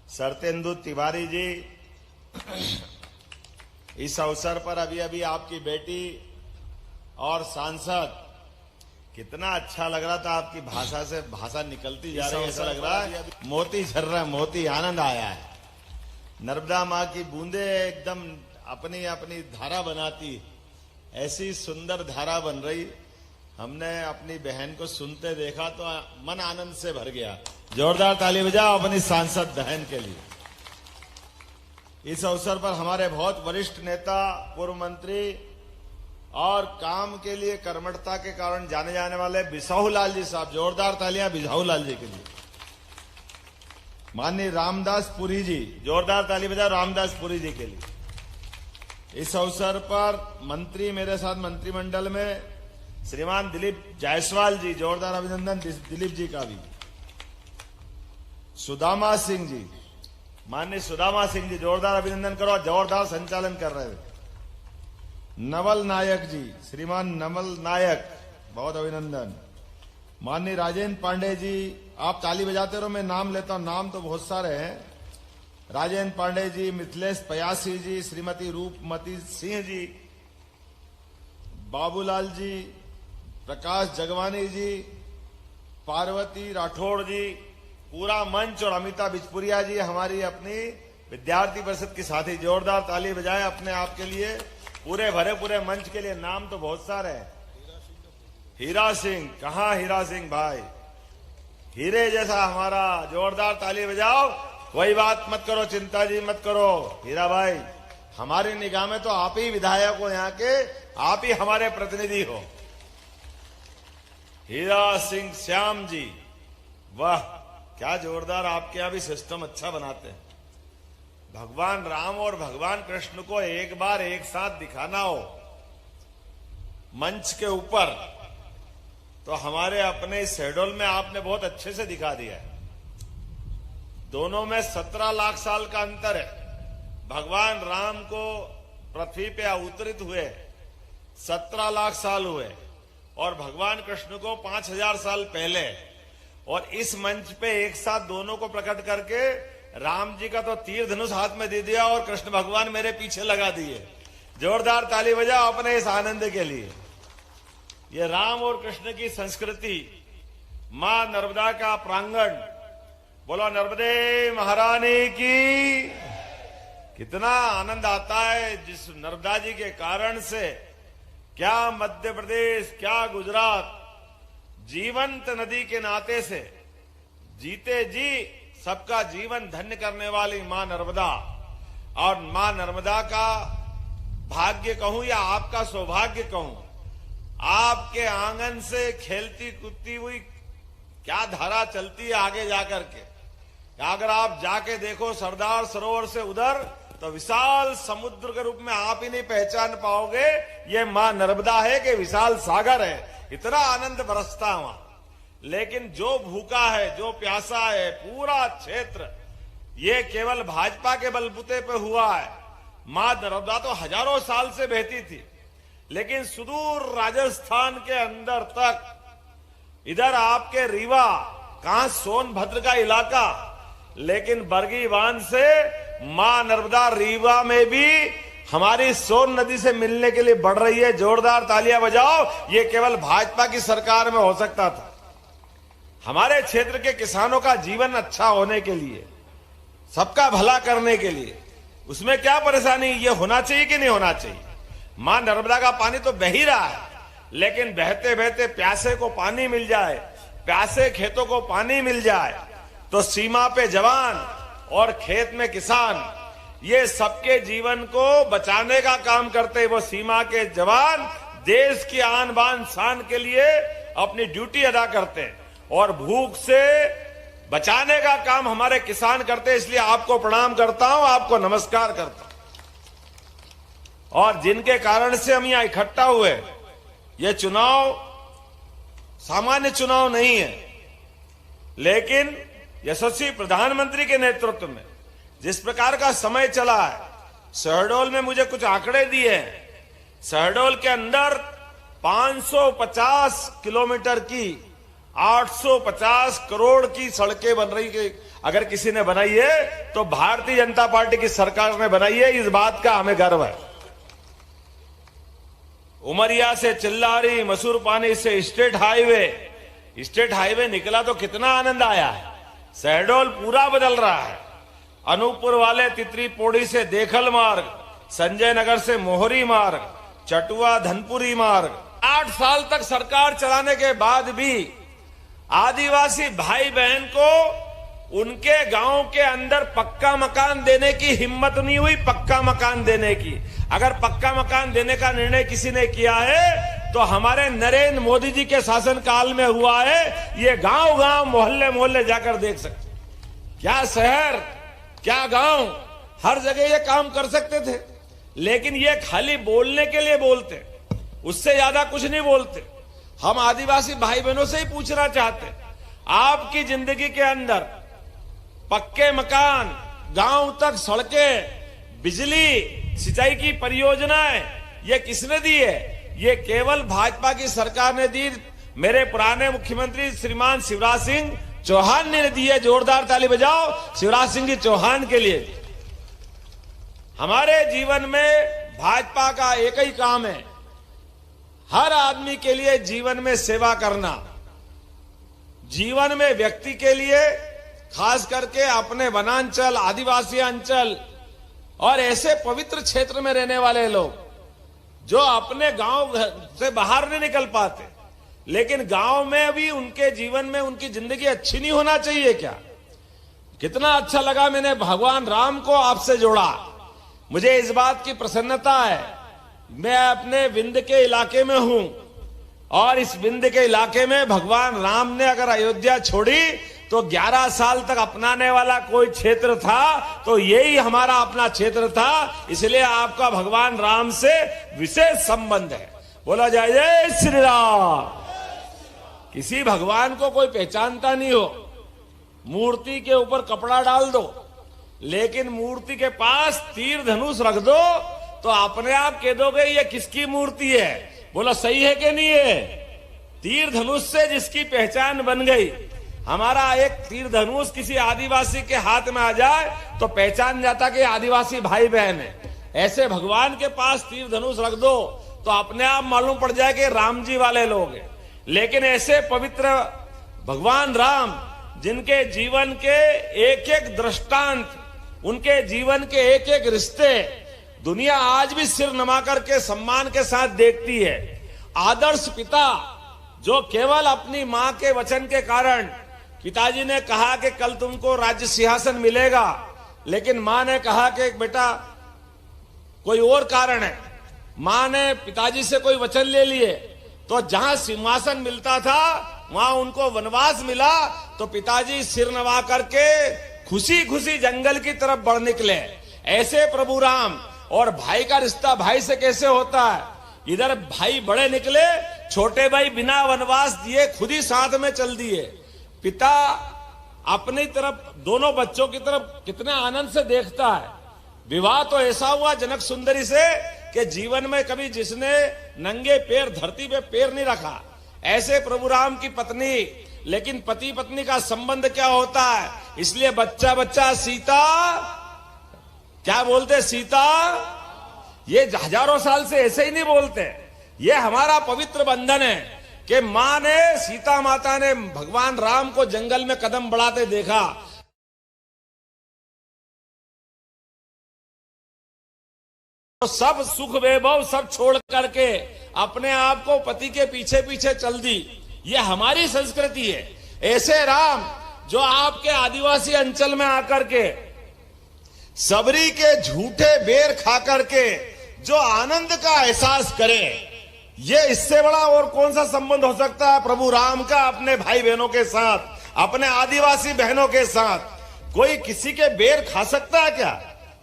सरतेंदु तिवारी जी, इस अवसर पर अभी अभी आपकी बेटी और सांसद, कितना अच्छा लग रहा था आपकी भाषा से, भाषा निकलती जा रही है, ऐसा लग रहा है मोती झर रहा है, मोती, आनंद आया है। नर्मदा माँ की बूंदे एकदम अपनी अपनी धारा बनाती, ऐसी सुंदर धारा बन रही। हमने अपनी बहन को सुनते देखा तो मन आनंद से भर गया। जोरदार ताली बजाओ अपनी सांसद बहन के लिए। इस अवसर पर हमारे बहुत वरिष्ठ नेता, पूर्व मंत्री और काम के लिए कर्मठता के कारण जाने जाने वाले बिसाहू लाल जी साहब, जोरदार तालियां बिसाहू लाल जी के लिए। माननीय रामदास पुरी जी, जोरदार ताली बजाओ रामदास पुरी जी के लिए। इस अवसर पर मंत्री, मेरे साथ मंत्रिमंडल में श्रीमान दिलीप जायसवाल जी, जोरदार अभिनंदन दिलीप जी का भी। सुदामा सिंह जी, माननीय सुदामा सिंह जी, जोरदार अभिनंदन करो, जोरदार संचालन कर रहे हैं। नवल नायक जी, श्रीमान नवल नायक, बहुत अभिनंदन। माननीय राजेंद्र पांडे जी, आप ताली बजाते रहो, मैं नाम लेता हूं, नाम तो बहुत सारे हैं। राजेंद्र पांडे जी, मिथिलेश पयासी जी, श्रीमती रूपमती सिंह जी, बाबूलाल जी, प्रकाश जगवानी जी, पार्वती राठौड़ जी, पूरा मंच और अमिता बिजपुरिया जी, हमारी अपनी विद्यार्थी परिषद की साथी, जोरदार ताली बजाएं अपने आप के लिए, पूरे भरे पूरे मंच के लिए। नाम तो बहुत सारे हैं। हीरा सिंह, कहां हीरा सिंह भाई, हीरे जैसा हमारा, जोरदार ताली बजाओ। कोई बात मत करो, चिंता जी मत करो हीरा भाई, हमारी निगाह में तो आप ही विधायक हो यहाँ के, आप ही हमारे प्रतिनिधि हो। हीरा सिंह श्याम जी, वाह क्या जोरदार, आपके यहां भी सिस्टम अच्छा बनाते हैं। भगवान राम और भगवान कृष्ण को एक बार एक साथ दिखाना हो मंच के ऊपर, तो हमारे अपने शहडोल में आपने बहुत अच्छे से दिखा दिया है। दोनों में 17 लाख साल का अंतर है। भगवान राम को पृथ्वी पे अवतरित हुए 17 लाख साल हुए और भगवान कृष्ण को 5000 साल पहले, और इस मंच पे एक साथ दोनों को प्रकट करके राम जी का तो तीर धनुष हाथ में दे दिया और कृष्ण भगवान मेरे पीछे लगा दिए। जोरदार ताली बजाओ अपने इस आनंद के लिए। ये राम और कृष्ण की संस्कृति, मां नर्मदा का प्रांगण, बोलो नर्मदे महारानी की। कितना आनंद आता है जिस नर्मदा जी के कारण से, क्या मध्य प्रदेश, क्या गुजरात, जीवंत नदी के नाते से जीते जी सबका जीवन धन्य करने वाली मां नर्मदा, और मां नर्मदा का भाग्य कहूं या आपका सौभाग्य कहूं, आपके आंगन से खेलती कूदती हुई क्या धारा चलती है आगे जाकर के। अगर आप जाके देखो सरदार सरोवर से उधर, तो विशाल समुद्र के रूप में आप ही नहीं पहचान पाओगे ये मां नर्मदा है कि विशाल सागर है। इतना आनंद बरसता वहां। लेकिन जो भूखा है, जो प्यासा है, पूरा क्षेत्र, ये केवल भाजपा के बलबूते पे हुआ है। मां नर्मदा तो हजारों साल से बहती थी, लेकिन सुदूर राजस्थान के अंदर तक, इधर आपके रीवा, कहां सोनभद्र का इलाका, लेकिन बरगी बांध से मां नर्मदा रीवा में भी हमारी सोन नदी से मिलने के लिए बढ़ रही है। जोरदार तालियां बजाओ। ये केवल भाजपा की सरकार में हो सकता था। हमारे क्षेत्र के किसानों का जीवन अच्छा होने के लिए, सबका भला करने के लिए, उसमें क्या परेशानी, ये होना चाहिए कि नहीं होना चाहिए। मां नर्मदा का पानी तो बह ही रहा है, लेकिन बहते बहते प्यासे को पानी मिल जाए, प्यासे खेतों को पानी मिल जाए, तो सीमा पे जवान और खेत में किसान, ये सबके जीवन को बचाने का काम करते हैं। वो सीमा के जवान देश की आन बान शान के लिए अपनी ड्यूटी अदा करते हैं, और भूख से बचाने का काम हमारे किसान करते हैं। इसलिए आपको प्रणाम करता हूं, आपको नमस्कार करता हूं। और जिनके कारण से हम यहां इकट्ठा हुए, ये चुनाव सामान्य चुनाव नहीं है, लेकिन यशस्वी प्रधानमंत्री के नेतृत्व में जिस प्रकार का समय चला है, शहडोल में मुझे कुछ आंकड़े दिए हैं। शहडोल के अंदर 550 किलोमीटर की 850 करोड़ की सड़कें बन रही है। अगर किसी ने बनाई है तो भारतीय जनता पार्टी की सरकार ने बनाई है। इस बात का हमें गर्व है। उमरिया से चिल्लारी, मसूर पानी से स्टेट हाईवे निकला तो कितना आनंद आया है। शहडोल पूरा बदल रहा है। अनूपपुर वाले तितरी पौड़ी से देखल मार्ग, संजय नगर से मोहरी मार्ग, चटुआ धनपुरी मार्ग। 8 साल तक सरकार चलाने के बाद भी आदिवासी भाई बहन को उनके गांव के अंदर पक्का मकान देने की हिम्मत नहीं हुई। पक्का मकान देने की, अगर पक्का मकान देने का निर्णय किसी ने किया है तो हमारे नरेंद्र मोदी जी के शासनकाल में हुआ है। ये गांव गांव मोहल्ले मोहल्ले जाकर देख सकते, क्या शहर क्या गांव, हर जगह ये काम कर सकते थे। लेकिन ये खाली बोलने के लिए बोलते, उससे ज्यादा कुछ नहीं बोलते। हम आदिवासी भाई बहनों से ही पूछना चाहते, आपकी जिंदगी के अंदर पक्के मकान, गांव तक सड़कें, बिजली, सिंचाई की परियोजनाएं, ये किसने दी है? ये केवल भाजपा की सरकार ने दी। मेरे पुराने मुख्यमंत्री श्रीमान शिवराज सिंह चौहान ने दी है। जोरदार ताली बजाओ शिवराज सिंह जी चौहान के लिए। हमारे जीवन में भाजपा का एक ही काम है, हर आदमी के लिए जीवन में सेवा करना। जीवन में व्यक्ति के लिए, खास करके अपने वनांचल, आदिवासी अंचल और ऐसे पवित्र क्षेत्र में रहने वाले लोग जो अपने गांव से बाहर नहीं निकल पाते, लेकिन गांव में भी उनके जीवन में उनकी जिंदगी अच्छी नहीं होना चाहिए क्या? कितना अच्छा लगा, मैंने भगवान राम को आपसे जोड़ा। मुझे इस बात की प्रसन्नता है, मैं अपने विंध्य के इलाके में हूं और इस विंध्य के इलाके में भगवान राम ने अगर अयोध्या छोड़ी तो 11 साल तक अपनाने वाला कोई क्षेत्र था तो यही हमारा अपना क्षेत्र था। इसलिए आपका भगवान राम से विशेष संबंध है। बोला जाए जय श्री राम। किसी भगवान को कोई पहचानता नहीं हो, मूर्ति के ऊपर कपड़ा डाल दो, लेकिन मूर्ति के पास तीर धनुष रख दो तो अपने आप कह दोगे ये किसकी मूर्ति है। बोला सही है कि नहीं है? तीर धनुष से जिसकी पहचान बन गई, हमारा एक तीर धनुष किसी आदिवासी के हाथ में आ जाए तो पहचान जाता कि आदिवासी भाई बहन है। ऐसे भगवान के पास तीर धनुष रख दो तो अपने आप मालूम पड़ जाए कि राम जी वाले लोग हैं। लेकिन ऐसे पवित्र भगवान राम, जिनके जीवन के एक एक दृष्टांत, उनके जीवन के एक एक रिश्ते दुनिया आज भी सिर नमा करके सम्मान के साथ देखती है। आदर्श पिता जो केवल अपनी मां के वचन के कारण, पिताजी ने कहा कि कल तुमको राज्य सिंहासन मिलेगा, लेकिन मां ने कहा कि बेटा कोई और कारण है। मां ने पिताजी से कोई वचन ले लिए तो जहां सिंहासन मिलता था वहां उनको वनवास मिला, तो पिताजी सिर नवा करके खुशी खुशी जंगल की तरफ बढ़ निकले। ऐसे प्रभु राम और भाई का रिश्ता भाई से कैसे होता है? इधर भाई बड़े निकले, छोटे भाई बिना वनवास दिए खुद ही साथ में चल दिए। पिता अपनी तरफ, दोनों बच्चों की तरफ कितने आनंद से देखता है। विवाह तो ऐसा हुआ जनक सुंदरी से कि जीवन में कभी जिसने नंगे पैर धरती पे पैर नहीं रखा, ऐसे प्रभु राम की पत्नी। लेकिन पति पत्नी का संबंध क्या होता है? इसलिए बच्चा बच्चा सीता, क्या बोलते? सीता। ये हजारों साल से ऐसे ही नहीं बोलते। ये हमारा पवित्र बंधन है कि मां ने, सीता माता ने भगवान राम को जंगल में कदम बढ़ाते देखा। तो सब सुख वैभव सब छोड़ करके अपने आप को पति के पीछे पीछे चल दी। ये हमारी संस्कृति है। ऐसे राम जो आपके आदिवासी अंचल में आकर के सबरी के झूठे बेर खा करके जो आनंद का एहसास करे, ये इससे बड़ा और कौन सा संबंध हो सकता है प्रभु राम का अपने भाई बहनों के साथ, अपने आदिवासी बहनों के साथ? कोई किसी के बेर खा सकता है क्या?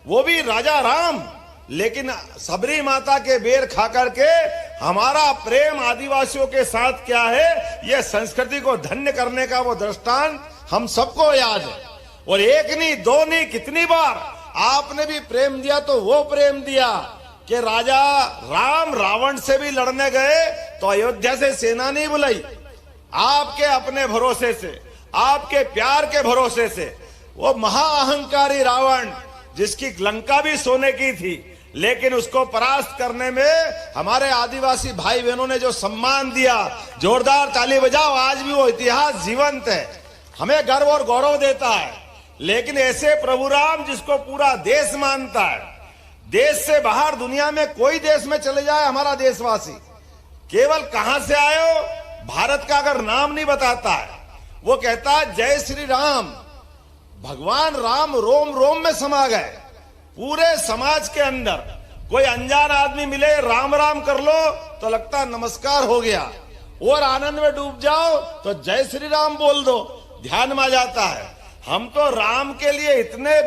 वो भी राजा राम। लेकिन सबरी माता के बेर खा करके हमारा प्रेम आदिवासियों के साथ क्या है, ये संस्कृति को धन्य करने का वो दृष्टांत हम सबको याद है। और एक नहीं दो नहीं, कितनी बार आपने भी प्रेम दिया तो वो प्रेम दिया कि राजा राम रावण से भी लड़ने गए तो अयोध्या से सेना नहीं बुलाई, आपके अपने भरोसे से, आपके प्यार के भरोसे से वो महाअहंकारी रावण, जिसकी लंका भी सोने की थी, लेकिन उसको परास्त करने में हमारे आदिवासी भाई बहनों ने जो सम्मान दिया, जोरदार ताली बजाओ। आज भी वो इतिहास जीवंत है, हमें गर्व और गौरव देता है। लेकिन ऐसे प्रभु राम जिसको पूरा देश मानता है, देश से बाहर दुनिया में कोई देश में चले जाए हमारा देशवासी, केवल कहां से आए हो, भारत का अगर नाम नहीं बताता है, वो कहता है जय श्री राम। भगवान राम रोम रोम में समा गए। पूरे समाज के अंदर कोई अनजान आदमी मिले, राम राम कर लो तो लगता है नमस्कार हो गया, और आनंद में डूब जाओ तो जय श्री राम बोल दो, ध्यान में आ जाता है। हम तो राम के लिए इतने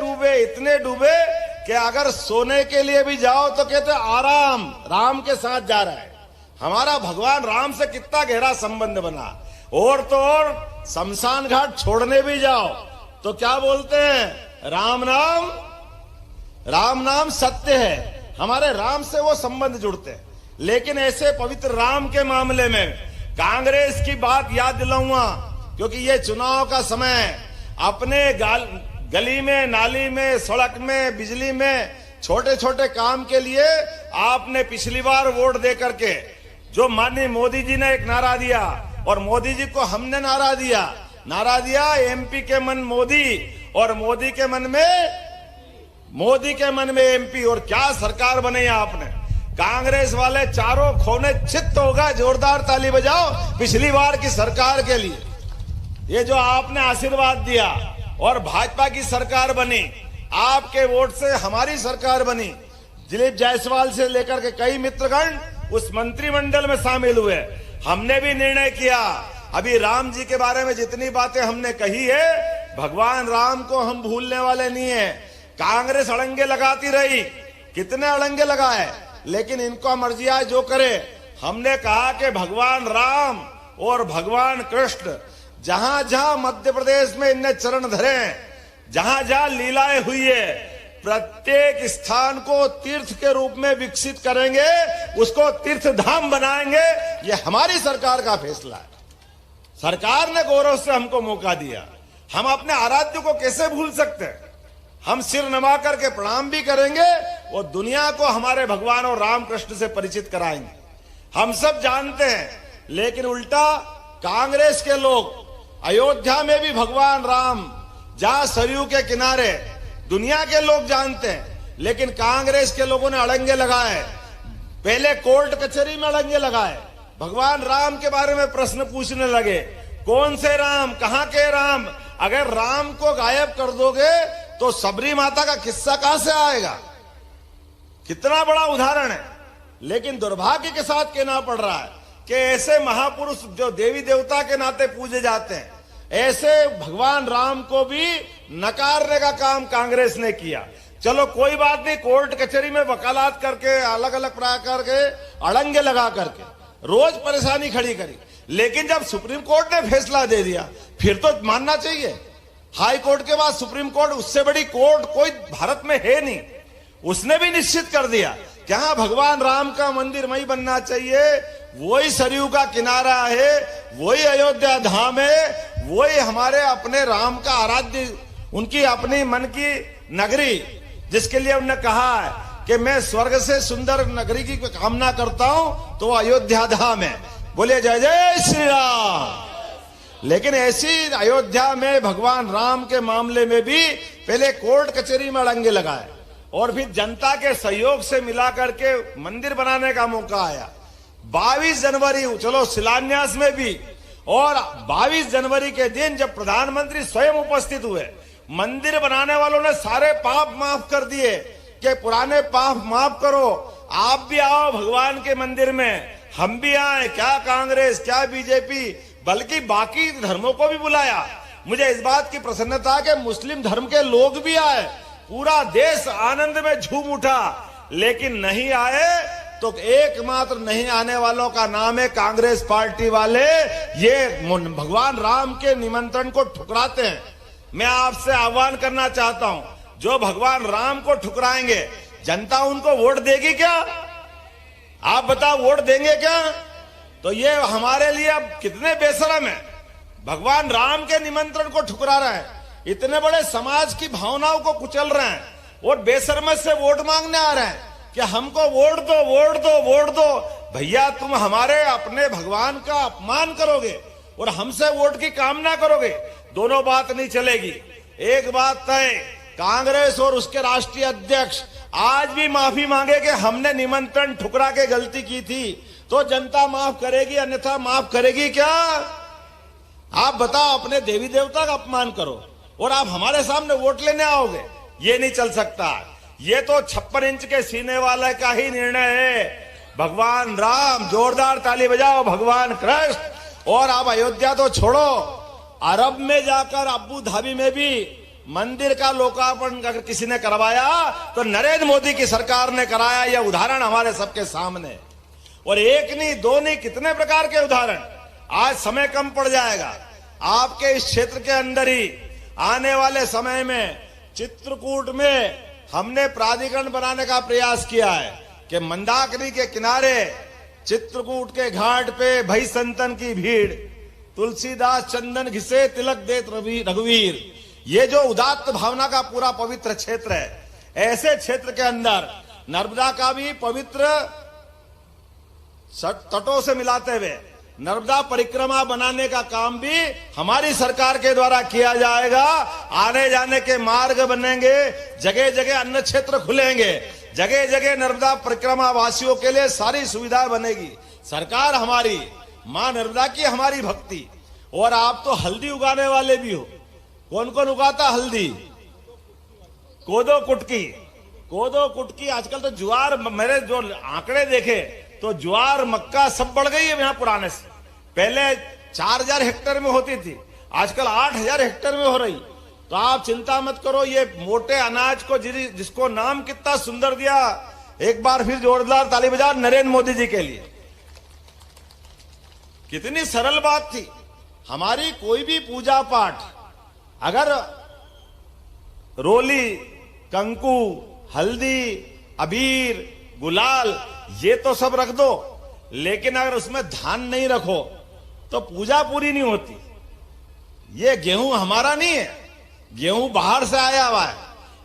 डूबे कि अगर सोने के लिए भी जाओ तो कहते आराम, राम के साथ जा रहा है। हमारा भगवान राम से कितना गहरा संबंध बना। और तो और शमशान घाट छोड़ने भी जाओ तो क्या बोलते हैं, राम नाम सत्य है। हमारे राम से वो संबंध जुड़ते हैं। लेकिन ऐसे पवित्र राम के मामले में कांग्रेस की बात याद दिलाऊंगा, क्योंकि ये चुनाव का समय है। अपने गली में, नाली में, सड़क में, बिजली में छोटे छोटे काम के लिए आपने पिछली बार वोट दे करके जो माननीय मोदी जी ने एक नारा दिया, और मोदी जी को हमने नारा दिया एमपी के मन मोदी, और मोदी के मन में एमपी। और क्या सरकार बनाई आपने। कांग्रेस वाले चारों खोने चित्त होगा, जोरदार ताली बजाओ पिछली बार की सरकार के लिए। ये जो आपने आशीर्वाद दिया और भाजपा की सरकार बनी, आपके वोट से हमारी सरकार बनी। दिलीप जायसवाल से लेकर के कई मित्रगण उस मंत्रिमंडल में शामिल हुए। हमने भी निर्णय किया, अभी राम जी के बारे में जितनी बातें हमने कही है, भगवान राम को हम भूलने वाले नहीं है। कांग्रेस अड़ंगे लगाती रही, कितने अड़ंगे लगाए, लेकिन इनको मर्जी आए जो करे। हमने कहा कि भगवान राम और भगवान कृष्ण जहां जहां मध्य प्रदेश में इनने चरण धरे, जहां जहां लीलाएं हुई है, प्रत्येक स्थान को तीर्थ के रूप में विकसित करेंगे, उसको तीर्थ धाम बनाएंगे। ये हमारी सरकार का फैसला है। सरकार ने गौरव से हमको मौका दिया, हम अपने आराध्य को कैसे भूल सकते हैं। हम सिर नमा करके प्रणाम भी करेंगे और दुनिया को हमारे भगवान और राम कृष्ण से परिचित कराएंगे। हम सब जानते हैं, लेकिन उल्टा कांग्रेस के लोग अयोध्या में भी भगवान राम, जहां सरयू के किनारे, दुनिया के लोग जानते हैं, लेकिन कांग्रेस के लोगों ने अड़ंगे लगाए। पहले कोर्ट कचहरी में अड़ंगे लगाए, भगवान राम के बारे में प्रश्न पूछने लगे, कौन से राम, कहां के राम। अगर राम को गायब कर दोगे तो सबरी माता का किस्सा कहां से आएगा। कितना बड़ा उदाहरण है। लेकिन दुर्भाग्य के साथ कहना पड़ रहा है कि ऐसे महापुरुष जो देवी देवता के नाते पूजे जाते हैं, ऐसे भगवान राम को भी नकारने का काम कांग्रेस ने किया। चलो कोई बात नहीं, कोर्ट कचहरी में वकालत करके, अलग अलग प्रकार के अड़ंगे लगा करके रोज परेशानी खड़ी करी, लेकिन जब सुप्रीम कोर्ट ने फैसला दे दिया फिर तो मानना चाहिए। हाई कोर्ट के बाद सुप्रीम कोर्ट, उससे बड़ी कोर्ट कोई भारत में है नहीं। उसने भी निश्चित कर दिया कि हाँ, भगवान राम का मंदिर वही बनना चाहिए, वही सरयू का किनारा है, वही अयोध्या धाम है, वही हमारे अपने राम का आराध्य, उनकी अपनी मन की नगरी, जिसके लिए उन्होंने कहा है कि मैं स्वर्ग से सुंदर नगरी की कामना करता हूं, तो अयोध्या धाम है। बोले जय जय श्री राम। लेकिन ऐसी अयोध्या में भगवान राम के मामले में भी पहले कोर्ट कचहरी में अड़ंगे लगाए, और फिर जनता के सहयोग से मिला करके मंदिर बनाने का मौका आया। 22 जनवरी, चलो शिलान्यास में भी, और 22 जनवरी के दिन जब प्रधानमंत्री स्वयं उपस्थित हुए, मंदिर बनाने वालों ने सारे पाप माफ कर दिए कि पुराने पाप माफ करो, आप भी आओ भगवान के मंदिर में, हम भी आए। क्या कांग्रेस, क्या बीजेपी, बल्कि बाकी धर्मों को भी बुलाया। मुझे इस बात की प्रसन्नता है कि मुस्लिम धर्म के लोग भी आए, पूरा देश आनंद में झूम उठा। लेकिन नहीं आए तो एकमात्र नहीं आने वालों का नाम है कांग्रेस पार्टी वाले। ये भगवान राम के निमंत्रण को ठुकराते हैं। मैं आपसे आह्वान करना चाहता हूं, जो भगवान राम को ठुकराएंगे, जनता उनको वोट देगी क्या? आप बताओ, वोट देंगे क्या? तो ये हमारे लिए अब कितने बेशरम है, भगवान राम के निमंत्रण को ठुकरा रहे हैं, इतने बड़े समाज की भावनाओं को कुचल रहे हैं और बेशर्मत से वोट मांगने आ रहे हैं कि हमको वोट दो, वोट दो, वोट दो। भैया तुम हमारे अपने भगवान का अपमान करोगे और हमसे वोट की कामना करोगे, दोनों बात नहीं चलेगी। एक बात तय, कांग्रेस और उसके राष्ट्रीय अध्यक्ष आज भी माफी मांगे कि हमने निमंत्रण ठुकरा के गलती की थी, तो जनता माफ करेगी, अन्यथा माफ करेगी क्या? आप बताओ, अपने देवी देवता का अपमान करो और आप हमारे सामने वोट लेने आओगे, ये नहीं चल सकता। ये तो 56 इंच के सीने वाले का ही निर्णय है। भगवान राम, जोरदार ताली बजाओ, भगवान कृष्ण। और आप अयोध्या तो छोड़ो, अरब में जाकर अबू धाबी में भी मंदिर का लोकार्पण अगर किसी ने करवाया तो नरेंद्र मोदी की सरकार ने कराया। यह उदाहरण हमारे सबके सामने, और एक नहीं दो नहीं, कितने प्रकार के उदाहरण। आज समय कम पड़ जाएगा, आपके इस क्षेत्र के अंदर ही आने वाले समय में चित्रकूट में हमने प्राधिकरण बनाने का प्रयास किया है कि मंदाकिनी के किनारे चित्रकूट के घाट पे भई संतन की भीड़, तुलसीदास चंदन घिसे तिलक देत रघुवीर, ये जो उदात्त भावना का पूरा पवित्र क्षेत्र है, ऐसे क्षेत्र के अंदर नर्मदा का भी पवित्र तटों से मिलाते हुए नर्मदा परिक्रमा बनाने का काम भी हमारी सरकार के द्वारा किया जाएगा। आने जाने के मार्ग बनेंगे, जगह जगह अन्य क्षेत्र खुलेंगे, जगह जगह नर्मदा परिक्रमा वासियों के लिए सारी सुविधा बनेगी। सरकार हमारी, मां नर्मदा की हमारी भक्ति। और आप तो हल्दी उगाने वाले भी हो, कौन कौन उगाता हल्दी? कोदो कुटकी, कोदो कुटकी। आजकल तो ज्वार, मेरे जो आंकड़े देखे तो ज्वार मक्का सब बढ़ गई है यहाँ पुराने से। पहले 4000 हेक्टेयर में होती थी, आजकल 8000 हेक्टेयर में हो रही। तो आप चिंता मत करो, ये मोटे अनाज को जिसको नाम कितना सुंदर दिया, एक बार फिर जोरदार ताली बजा नरेंद्र मोदी जी के लिए। कितनी सरल बात थी। हमारी कोई भी पूजा पाठ, अगर रोली, कंकु, हल्दी, अबीर, गुलाल, ये तो सब रख दो, लेकिन अगर उसमें धान नहीं रखो तो पूजा पूरी नहीं होती। ये गेहूं हमारा नहीं है, गेहूं बाहर से आया हुआ है,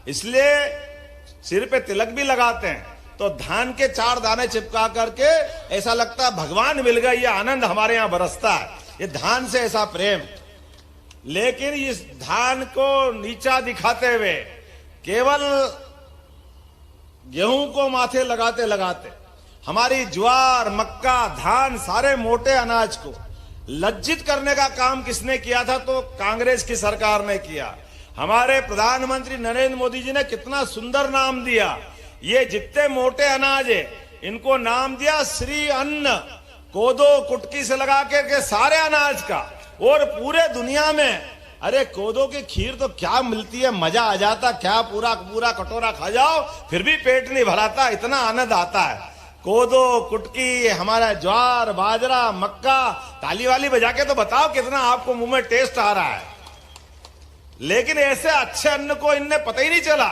इसलिए सिर पे तिलक भी लगाते हैं तो धान के 4 दाने चिपका करके ऐसा लगता है भगवान मिल गए, ये आनंद हमारे यहां बरसता है, ये धान से ऐसा प्रेम। लेकिन इस धान को नीचा दिखाते हुए केवल गेहूं को माथे लगाते लगाते हमारी ज्वार, मक्का, धान, सारे मोटे अनाज को लज्जित करने का काम किसने किया था? तो कांग्रेस की सरकार ने किया। हमारे प्रधानमंत्री नरेंद्र मोदी जी ने कितना सुंदर नाम दिया। ये जितने मोटे अनाज है इनको नाम दिया श्री अन्न, कोदो कुटकी से लगा के सारे अनाज का। और पूरे दुनिया में अरे कोदो की खीर तो क्या मिलती है, मजा आ जाता, क्या पूरा पूरा कटोरा खा जाओ फिर भी पेट नहीं भराता, इतना आनंद आता है। कोदो कुटकी, हमारा ज्वार, बाजरा, मक्का, ताली वाली बजा के तो बताओ कितना आपको मुंह में टेस्ट आ रहा है। लेकिन ऐसे अच्छे अन्न को इनने पता ही नहीं चला।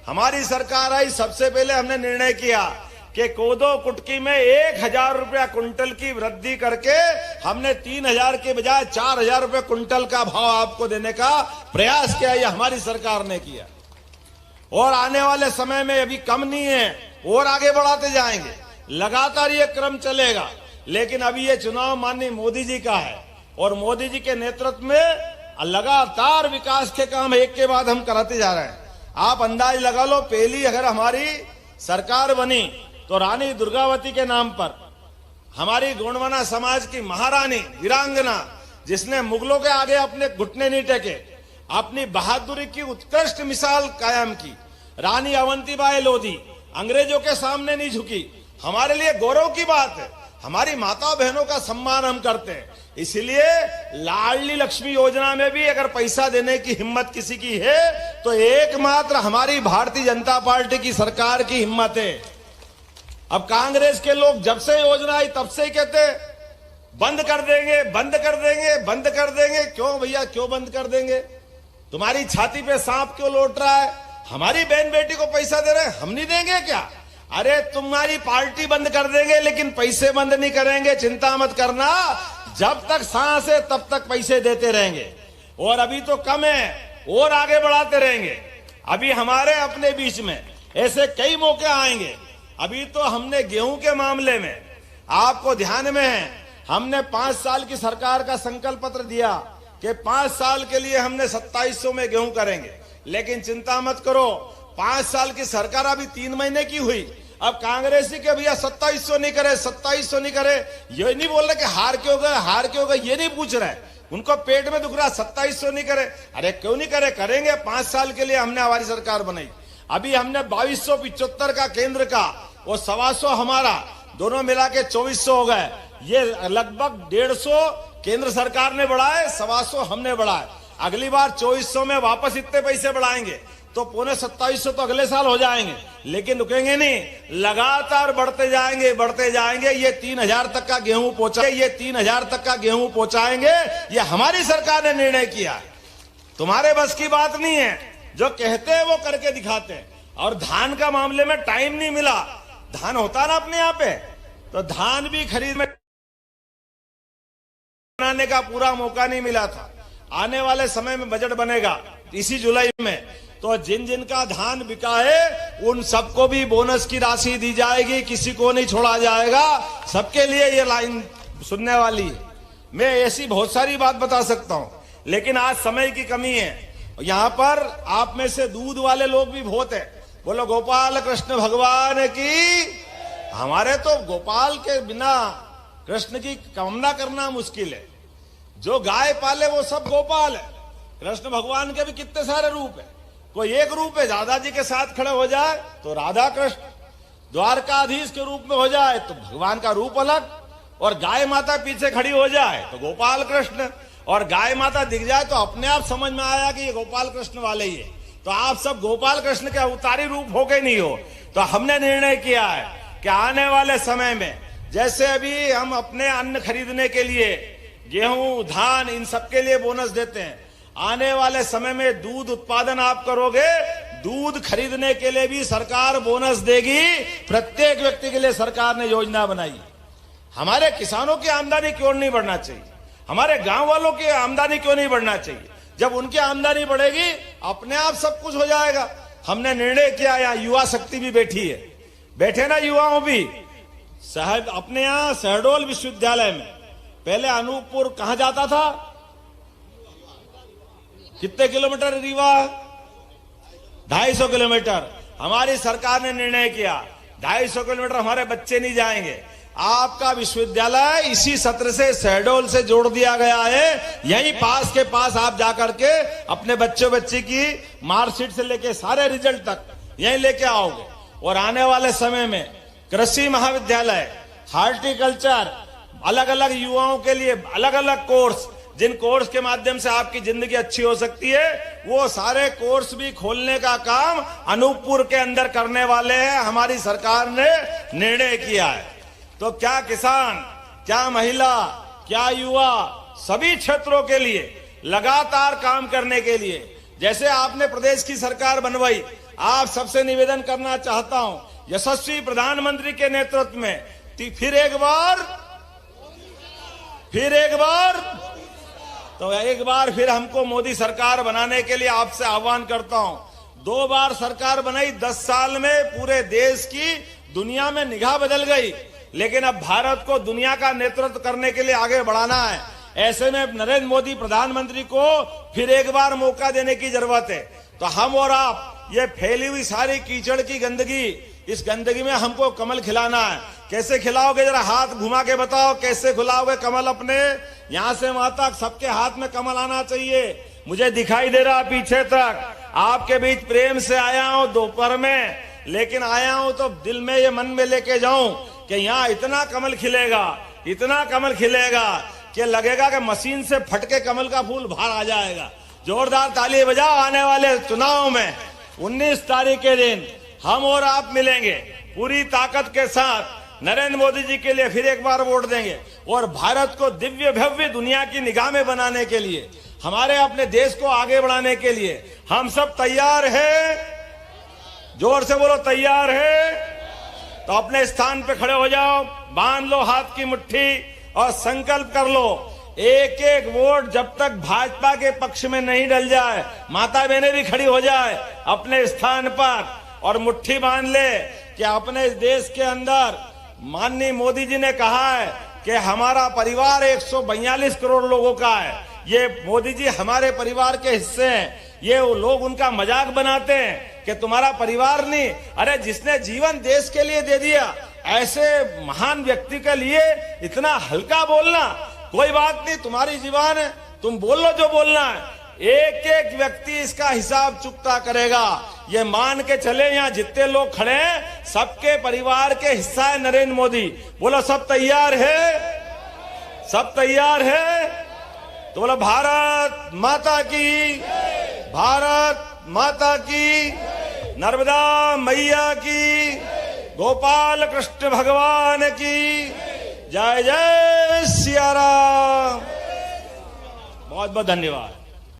हमारी सरकार आई, सबसे पहले हमने निर्णय किया कि कोदो कुटकी में 1000 रुपया कुंटल की वृद्धि करके हमने 3000 के बजाय 4000 रुपये कुंटल का भाव आपको देने का प्रयास किया। यह हमारी सरकार ने किया और आने वाले समय में अभी कम नहीं है, और आगे बढ़ाते जाएंगे, लगातार ये क्रम चलेगा। लेकिन अभी ये चुनाव माननीय मोदी जी का है और मोदी जी के नेतृत्व में लगातार विकास के काम एक के बाद हम कराते जा रहे हैं। आप अंदाज लगा लो, पहली अगर हमारी सरकार बनी तो रानी दुर्गावती के नाम पर हमारी गोंडवाना समाज की महारानी, वीरांगना, जिसने मुगलों के आगे अपने घुटने नहीं टेके, अपनी बहादुरी की उत्कृष्ट मिसाल कायम की, रानी अवंतीबाई लोधी अंग्रेजों के सामने नहीं झुकी। हमारे लिए गौरव की बात है, हमारी माताओं बहनों का सम्मान हम करते हैं। इसलिए लाडली लक्ष्मी योजना में भी अगर पैसा देने की हिम्मत किसी की है तो एकमात्र हमारी भारतीय जनता पार्टी की सरकार की हिम्मत है। अब कांग्रेस के लोग जब से योजना आई तब से ही कहते बंद कर देंगे, बंद कर देंगे, बंद कर देंगे। क्यों भैया, क्यों बंद कर देंगे? तुम्हारी छाती पे सांप क्यों लौट रहा है? हमारी बहन बेटी को पैसा दे रहे हैं, हम नहीं देंगे क्या? अरे तुम्हारी पार्टी बंद कर देंगे लेकिन पैसे बंद नहीं करेंगे, चिंता मत करना। जब तक सांस है तब तक पैसे देते रहेंगे, और अभी तो कम है और आगे बढ़ाते रहेंगे। अभी हमारे अपने बीच में ऐसे कई मौके आएंगे। अभी तो हमने गेहूं के मामले में, आपको ध्यान में है, हमने 5 साल की सरकार का संकल्प पत्र दिया कि 5 साल के लिए हमने 2700 में गेहूं करेंगे। लेकिन चिंता मत करो, 5 साल की सरकार अभी 3 महीने की हुई। अब कांग्रेसी के भैया 2700 नहीं करे, 2700 नहीं करे, ये नहीं बोल रहे कि हार क्यों गए, हार क्यों गए, ये नहीं पूछ रहे। उनको पेट में दुख रहा, 2700 नहीं करे। अरे क्यों नहीं करे, करेंगे। 5 साल के लिए हमने हमारी सरकार बनाई। अभी हमने 2275 का केंद्र का और 125 हमारा, दोनों मिला के 2400 हो गए। ये लगभग 150 केंद्र सरकार ने बढ़ाए, 125 हमने बढ़ाए। अगली बार 2400 में वापस इतने पैसे बढ़ाएंगे तो 2750 तो अगले साल हो जाएंगे। लेकिन रुकेंगे नहीं, लगातार बढ़ते जाएंगे, बढ़ते जाएंगे। ये 3000 तक का गेहूं पहुंचाएंगे, ये 3000 तक का गेहूं पहुंचाएंगे। ये हमारी सरकार ने निर्णय किया। तुम्हारे बस की बात नहीं है, जो कहते हैं वो करके दिखाते हैं। और धान का मामले में टाइम नहीं मिला, धान होता ना अपने यहाँ पे, तो धान भी खरीद में बनाने का पूरा मौका नहीं मिला था। आने वाले समय में बजट बनेगा इसी जुलाई में, तो जिन जिन का धान बिका है उन सबको भी बोनस की राशि दी जाएगी, किसी को नहीं छोड़ा जाएगा। सबके लिए ये लाइन सुनने वाली है। मैं ऐसी बहुत सारी बात बता सकता हूं, लेकिन आज समय की कमी है। यहां पर आप में से दूध वाले लोग भी बहुत है। बोलो गोपाल कृष्ण भगवान की। हमारे तो गोपाल के बिना कृष्ण की कामना करना मुश्किल है। जो गाय पाले वो सब गोपाल है। कृष्ण भगवान के भी कितने सारे रूप है। कोई एक रूप है, दादा जी के साथ खड़े हो जाए तो राधा कृष्ण, द्वारकाधीश के रूप में हो जाए तो भगवान का रूप अलग, और गाय माता पीछे खड़ी हो जाए तो गोपाल कृष्ण, और गाय माता दिख जाए तो अपने आप समझ में आया कि ये गोपाल कृष्ण वाले ही है। तो आप सब गोपाल कृष्ण के अवतारी रूप हो गए नहीं हो। तो हमने निर्णय किया है कि आने वाले समय में, जैसे अभी हम अपने अन्न खरीदने के लिए गेहूं, धान, इन सबके लिए बोनस देते हैं, आने वाले समय में दूध उत्पादन आप करोगे, दूध खरीदने के लिए भी सरकार बोनस देगी। प्रत्येक व्यक्ति के लिए सरकार ने योजना बनाई। हमारे किसानों की आमदनी क्यों नहीं बढ़ना चाहिए, हमारे गांव वालों की आमदनी क्यों नहीं बढ़ना चाहिए। जब उनकी आमदनी बढ़ेगी अपने आप सब कुछ हो जाएगा। हमने निर्णय किया, यहाँ युवा शक्ति भी बैठी है, बैठे ना युवाओं भी। साहब अपने यहाँ शहडोल विश्वविद्यालय में पहले अनूपपुर कहां जाता था, कितने किलोमीटर रीवा, 250 किलोमीटर। हमारी सरकार ने निर्णय किया 250 किलोमीटर हमारे बच्चे नहीं जाएंगे। आपका विश्वविद्यालय इसी सत्र से शहडोल से जोड़ दिया गया है। यहीं पास के पास आप जाकर के अपने बच्चों बच्ची की मार्कशीट से लेके सारे रिजल्ट तक यहीं लेके आओगे। और आने वाले समय में कृषि महाविद्यालय, हार्टिकल्चर, अलग अलग युवाओं के लिए अलग अलग कोर्स, जिन कोर्स के माध्यम से आपकी जिंदगी अच्छी हो सकती है, वो सारे कोर्स भी खोलने का काम अनूपपुर के अंदर करने वाले हैं। हमारी सरकार ने निर्णय किया है। तो क्या किसान, क्या महिला, क्या युवा, सभी क्षेत्रों के लिए लगातार काम करने के लिए, जैसे आपने प्रदेश की सरकार बनवाई, आप सबसे निवेदन करना चाहता हूं, यशस्वी प्रधानमंत्री के नेतृत्व में फिर एक बार तो एक बार फिर हमको मोदी सरकार बनाने के लिए आपसे आह्वान करता हूं। 2 बार सरकार बनाई, 10 साल में पूरे देश की, दुनिया में निगाह बदल गई। लेकिन अब भारत को दुनिया का नेतृत्व करने के लिए आगे बढ़ाना है। ऐसे में नरेंद्र मोदी प्रधानमंत्री को फिर एक बार मौका देने की जरूरत है। तो हम और आप, ये फैली हुई सारी कीचड़ की गंदगी, इस गंदगी में हमको कमल खिलाना है। कैसे खिलाओगे, जरा हाथ घुमा के बताओ, कैसे खिलाओगे कमल अपने? यहां से वहां तक सबके हाथ में कमल आना चाहिए। मुझे दिखाई दे रहा पीछे तक, आपके बीच प्रेम से आया हूं दोपहर में, लेकिन आया हूं तो दिल में ये मन में लेके जाऊं कि यहाँ इतना कमल खिलेगा, इतना कमल खिलेगा कि लगेगा कि मशीन से फटके कमल का फूल बाहर आ जाएगा। जोरदार ताली बजाओ। आने वाले चुनाव में 19 तारीख के दिन हम और आप मिलेंगे, पूरी ताकत के साथ नरेंद्र मोदी जी के लिए फिर एक बार वोट देंगे, और भारत को दिव्य भव्य दुनिया की निगाह में बनाने के लिए, हमारे अपने देश को आगे बढ़ाने के लिए हम सब तैयार हैं। जोर से बोलो, तैयार है। तो अपने स्थान पे खड़े हो जाओ, बांध लो हाथ की मुट्ठी और संकल्प कर लो, एक एक वोट जब तक भाजपा के पक्ष में नहीं डल जाए, माता बहनें भी खड़ी हो जाए अपने स्थान पर और मुट्ठी बांध ले कि अपने देश के अंदर माननीय मोदी जी ने कहा है कि हमारा परिवार 142 करोड़ लोगों का है। ये मोदी जी हमारे परिवार के हिस्से हैं। ये वो लोग उनका मजाक बनाते हैं कि तुम्हारा परिवार नहीं, अरे जिसने जीवन देश के लिए दे दिया, ऐसे महान व्यक्ति के लिए इतना हल्का बोलना, कोई बात नहीं, तुम्हारी जीवन है, तुम बोल लो जो बोलना है, एक एक व्यक्ति इसका हिसाब चुकता करेगा। ये मान के चले, यहाँ जितने लोग खड़े हैं सबके परिवार के हिस्सा है नरेंद्र मोदी। बोलो सब तैयार है? सब तैयार है? तो बोलो भारत माता की, भारत माता की, नर्मदा मैया की, गोपाल कृष्ण भगवान की जय जय सिया राम। बहुत बहुत धन्यवाद।